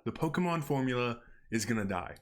the Pokemon formula is gonna die.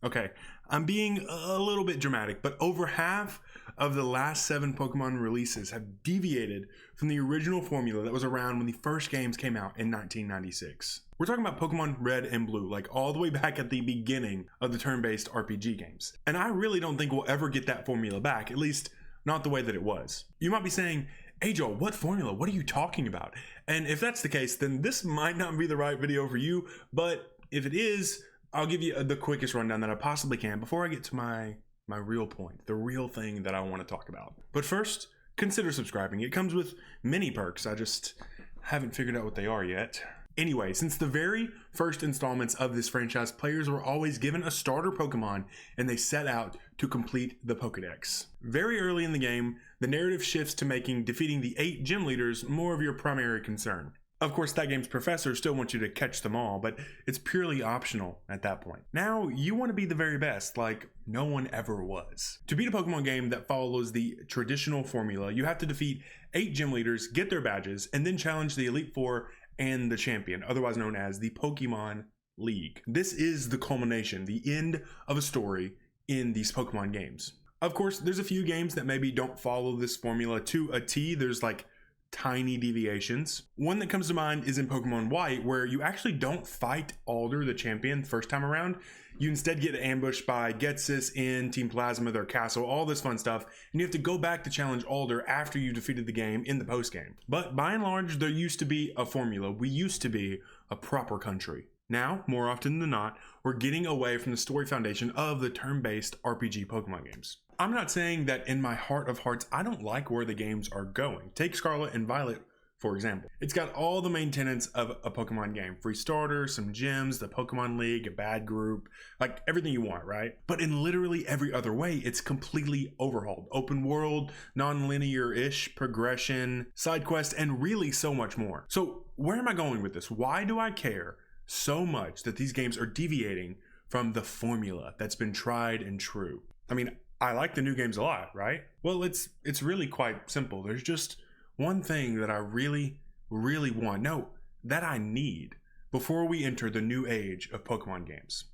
Okay, I'm being a little bit dramatic, but over half of the last 7 Pokemon releases have deviated from the original formula that was around when the first games came out in 1996. We're talking about Pokemon Red and Blue, like all the way back at the beginning of the turn-based RPG games. And I really don't think we'll ever get that formula back, at least not the way that it was. You might be saying, ajoll, what formula? What are you talking about? And if that's the case, then this might not be the right video for you, but if it is, I'll give you the quickest rundown that I possibly can before I get to my real point, the real thing that I want to talk about. But first, consider subscribing. It comes with many perks. I just haven't figured out what they are yet. Anyway, since the very first installments of this franchise, players were always given a starter Pokemon and they set out to complete the Pokedex. Very early in the game, the narrative shifts to making defeating the 8 gym leaders more of your primary concern. Of course, that game's professor still wants you to catch them all, but it's purely optional at that point. Now, you want to be the very best, like no one ever was. To beat a Pokemon game that follows the traditional formula, you have to defeat 8 gym leaders, get their badges, and then challenge the Elite Four and the champion, otherwise known as the Pokemon League. This is the culmination, the end of a story in these Pokemon games. Of course, there's a few games that maybe don't follow this formula to a T. There's like tiny deviations. One that comes to mind is in Pokemon White, where you actually don't fight Alder, the champion, first time around. You instead get ambushed by Getsis in Team Plasma, their castle, all this fun stuff, and you have to go back to challenge Alder after you defeated the game in the post game. But by and large, there used to be a formula. We used to be a proper country. Now, more often than not, we're getting away from the story foundation of the turn-based RPG Pokemon games. I'm not saying that in my heart of hearts, I don't like where the games are going. Take Scarlet and Violet, for example. It's got all the main tenets of a Pokemon game. Free starters, some gyms, the Pokemon League, a bad group, like everything you want, right? But in literally every other way, it's completely overhauled. Open world, non-linear-ish progression, side quests, and really so much more. So where am I going with this? Why do I care so much that these games are deviating from the formula that's been tried and true? I mean, I like the new games a lot, right? Well, it's really quite simple. There's just one thing that I really, really want, no, that I need before we enter the new age of Pokemon games.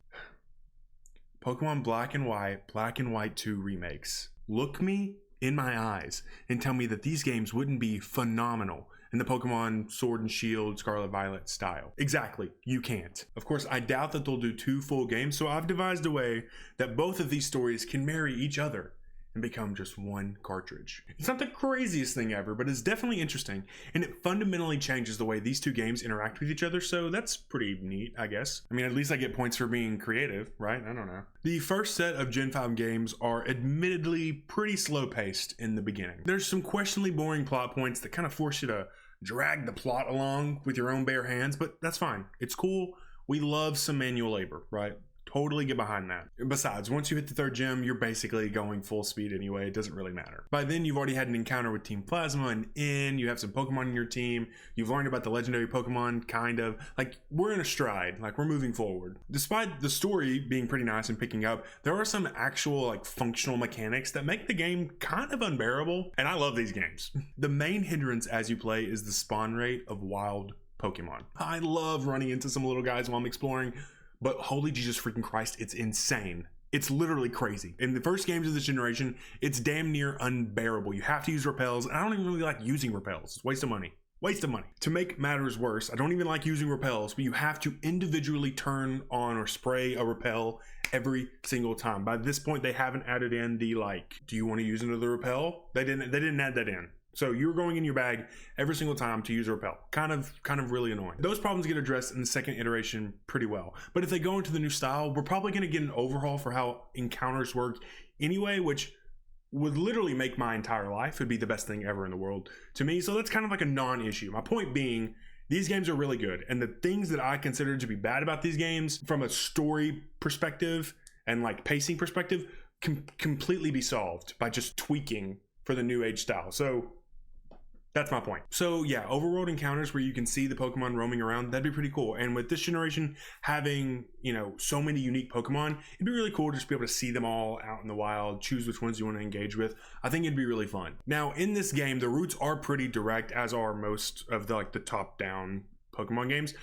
Pokemon Black and White 2 remakes. Look me in my eyes and tell me that these games wouldn't be phenomenal in the Pokemon Sword and Shield, Scarlet Violet style. Exactly, you can't. Of course, I doubt that they'll do 2 full games, so I've devised a way that both of these stories can marry each other and become just one cartridge. It's not the craziest thing ever, but it's definitely interesting, and it fundamentally changes the way these 2 games interact with each other, so that's pretty neat, I guess. I mean, at least I get points for being creative, right? I don't know. The first set of Gen 5 games are admittedly pretty slow-paced in the beginning. There's some questionably boring plot points that kind of force you to drag the plot along with your own bare hands, but that's fine. It's cool. We love some manual labor, right? Totally get behind that. Besides, once you hit the 3rd gym, you're basically going full speed anyway. It doesn't really matter. By then, you've already had an encounter with Team Plasma and you have some Pokemon in your team. You've learned about the legendary Pokemon, kind of. Like, we're in a stride. Like, we're moving forward. Despite the story being pretty nice and picking up, there are some actual, like, functional mechanics that make the game kind of unbearable. And I love these games. The main hindrance as you play is the spawn rate of wild Pokemon. I love running into some little guys while I'm exploring, but holy Jesus freaking Christ, it's insane. It's literally crazy. In the first games of this generation, it's damn near unbearable. You have to use repels, and I don't even really like using repels. It's a waste of money. Waste of money. To make matters worse, I don't even like using repels, but you have to individually turn on or spray a repel every single time. By this point, they haven't added in the like, do you want to use another repel? They didn't add that in. So you're going in your bag every single time to use a repel. Kind of really annoying. Those problems get addressed in the second iteration pretty well. But if they go into the new style, we're probably going to get an overhaul for how encounters work anyway, which would literally make my entire life. It'd be the best thing ever in the world to me. So that's kind of like a non-issue. My point being, these games are really good. And the things that I consider to be bad about these games from a story perspective and like pacing perspective can completely be solved by just tweaking for the new age style. So that's my point. So yeah, overworld encounters where you can see the Pokemon roaming around, that'd be pretty cool. And with this generation having, you know, so many unique Pokemon, it'd be really cool to just be able to see them all out in the wild, choose which ones you want to engage with. I think it'd be really fun. Now, in this game, the routes are pretty direct, as are most of the top-down Pokemon games.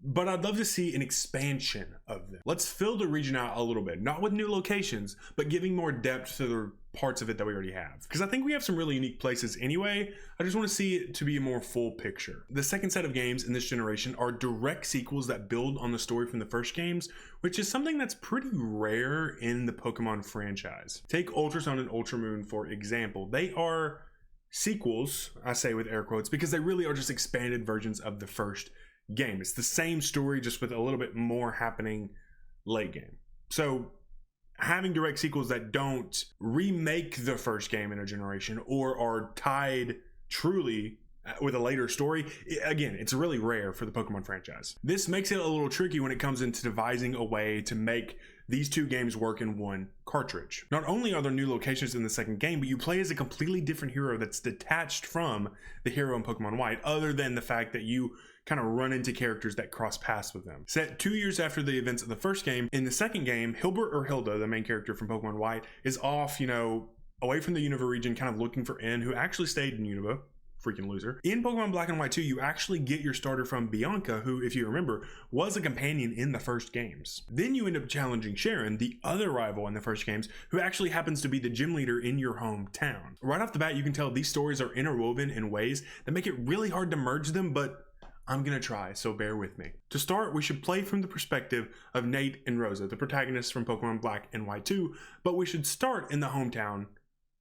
but I'd love to see an expansion of them. Let's fill the region out a little bit, not with new locations, but giving more depth to the parts of it that we already have. Because I think we have some really unique places anyway. I just want to see it to be a more full picture. The second set of games in this generation are direct sequels that build on the story from the first games, which is something that's pretty rare in the Pokemon franchise. Take Ultra Sun and Ultra Moon for example. They are sequels, I say with air quotes, because they really are just expanded versions of the first game. It's the same story, just with a little bit more happening late game. So having direct sequels that don't remake the first game in a generation or are tied truly with a later story, again, it's really rare for the Pokemon franchise. This makes it a little tricky when it comes into devising a way to make these two games work in one cartridge. Not only are there new locations in the second game, but you play as a completely different hero that's detached from the hero in Pokemon White, other than the fact that you kind of run into characters that cross paths with them. Set 2 years after the events of the first game, in the second game, Hilbert or Hilda, the main character from Pokemon White, is off, away from the Unova region, kind of looking for N, who actually stayed in Unova. Freaking loser. In Pokemon Black and White 2, you actually get your starter from Bianca, who, if you remember, was a companion in the first games. Then you end up challenging Sharon, the other rival in the first games, who actually happens to be the gym leader in your hometown. Right off the bat, you can tell these stories are interwoven in ways that make it really hard to merge them, but I'm gonna try, so bear with me. To start, we should play from the perspective of Nate and Rosa, the protagonists from Pokemon Black and White 2, but we should start in the hometown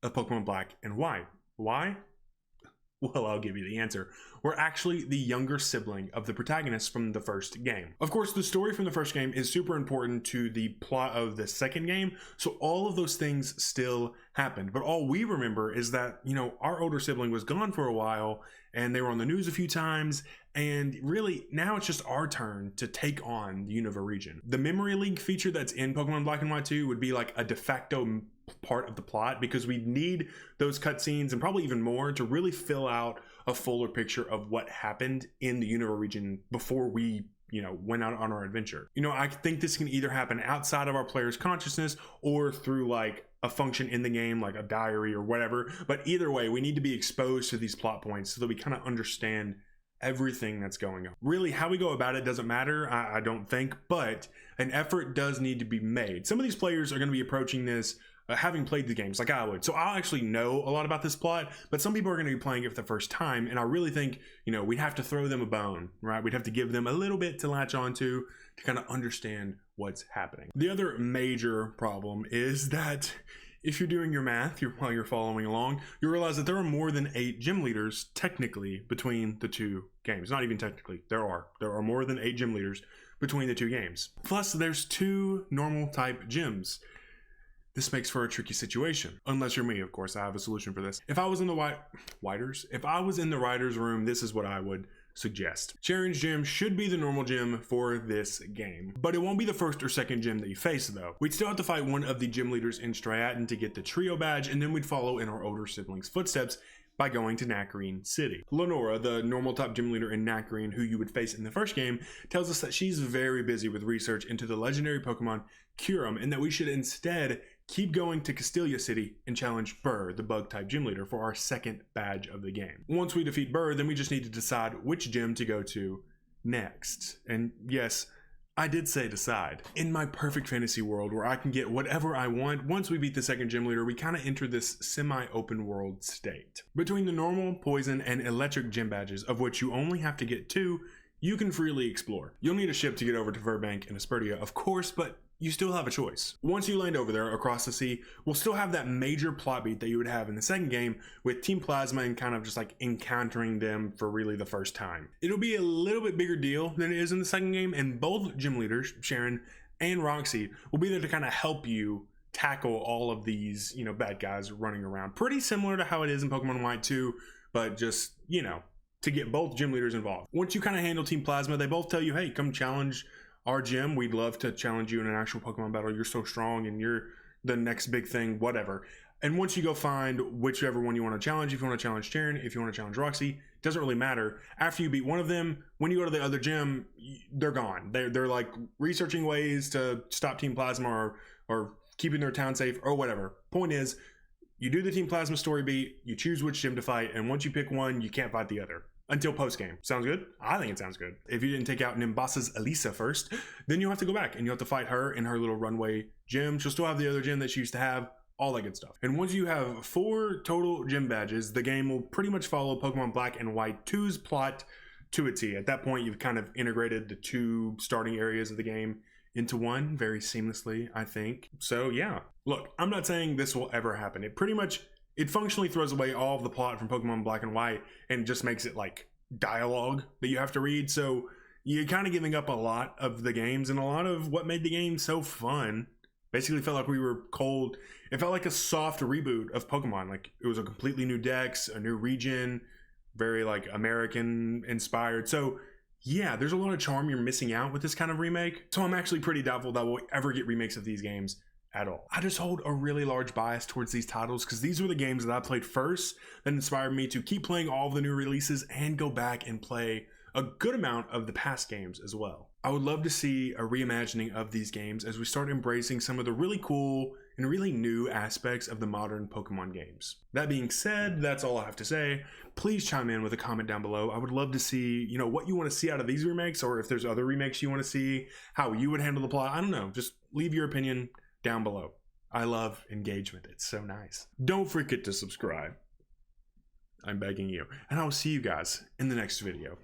of Pokemon Black and White. Why? Well, I'll give you the answer. We're actually the younger sibling of the protagonists from the first game. Of course, the story from the first game is super important to the plot of the second game, so all of those things still happened. But all we remember is that, our older sibling was gone for a while, and they were on the news a few times, and really, now it's just our turn to take on the Unova region. The Memory League feature that's in Pokemon Black and White 2 would be like a de facto part of the plot, because we need those cutscenes and probably even more to really fill out a fuller picture of what happened in the Unova region before we went out on our adventure. I think this can either happen outside of our player's consciousness or through like a function in the game, like a diary or whatever, but either way, we need to be exposed to these plot points so that we kind of understand everything that's going on. Really, how we go about it doesn't matter, I don't think, but an effort does need to be made. Some of these players are going to be approaching this having played the games like I would, so I'll actually know a lot about this plot, but some people are going to be playing it for the first time, and I really think we'd have to throw them a bone, right? We'd have to give them a little bit to latch onto to kind of understand what's happening. The other major problem is that if you're doing your math while you're following along, you realize that there are more than 8 gym leaders technically between the two games. Not even technically, there are more than 8 gym leaders between the two games. Plus, there's 2 normal type gyms. This makes for a tricky situation. Unless you're me, of course, I have a solution for this. If I was in the writer's room, this is what I would suggest. Sharon's gym should be the normal gym for this game, but it won't be the first or second gym that you face though. We'd still have to fight one of the gym leaders in Striaton to get the trio badge, and then we'd follow in our older siblings' footsteps by going to Nacrene City. Lenora, the normal top gym leader in Nacrene, who you would face in the first game, tells us that she's very busy with research into the legendary Pokemon Kyurem, and that we should instead keep going to Castelia City and challenge Burr, the bug-type gym leader, for our second badge of the game. Once we defeat Burr, then we just need to decide which gym to go to next. And yes, I did say decide. In my perfect fantasy world where I can get whatever I want, once we beat the second gym leader, we kind of enter this semi-open world state. Between the normal, poison, and electric gym badges, of which you only have to get 2, you can freely explore. You'll need a ship to get over to Verbank and Aspertia, of course, but you still have a choice. Once you land over there across the sea, we'll still have that major plot beat that you would have in the second game with Team Plasma and kind of just like encountering them for really the first time. It'll be a little bit bigger deal than it is in the second game, and both gym leaders, Sharon and Roxy, will be there to kind of help you tackle all of these, bad guys running around. Pretty similar to how it is in Pokemon White 2, but just, to get both gym leaders involved. Once you kind of handle Team Plasma, they both tell you, hey, come challenge our gym. We'd love to challenge you in an actual Pokemon battle. You're so strong and you're the next big thing, whatever. And once you go find whichever one you want to challenge, if you want to challenge Sharon, if you want to challenge Roxy, doesn't really matter. After you beat one of them, when you go to the other gym, they're gone. They're like researching ways to stop Team Plasma or keeping their town safe or whatever. Point is, you do the Team Plasma story beat, you choose which gym to fight, and once you pick one, you can't fight the other. until post-game. Sounds good? I think it sounds good. If you didn't take out Nimbasa's Elisa first, then you'll have to go back and you'll have to fight her in her little runway gym. She'll still have the other gym that she used to have, all that good stuff. And once you have 4 total gym badges, the game will pretty much follow Pokemon Black and White 2's plot to a T. At that point, you've kind of integrated the 2 starting areas of the game into one very seamlessly, I think. So yeah, look, I'm not saying this will ever happen. It functionally throws away all of the plot from Pokemon Black and White and just makes it like dialogue that you have to read. So you're kind of giving up a lot of the games, and a lot of what made the game so fun basically felt like we were cold. It felt like a soft reboot of Pokemon. Like it was a completely new dex, a new region, very like American inspired. So yeah, there's a lot of charm you're missing out with this kind of remake. So I'm actually pretty doubtful that we'll ever get remakes of these games at all. I just hold a really large bias towards these titles because these were the games that I played first that inspired me to keep playing all of the new releases and go back and play a good amount of the past games as well. I would love to see a reimagining of these games as we start embracing some of the really cool and really new aspects of the modern Pokemon games. That being said, that's all I have to say. Please chime in with a comment down below. I would love to see, what you want to see out of these remakes, or if there's other remakes you want to see, how you would handle the plot. I don't know. Just leave your opinion down below. I love engagement. It's so nice. Don't forget to subscribe. I'm begging you. And I will see you guys in the next video.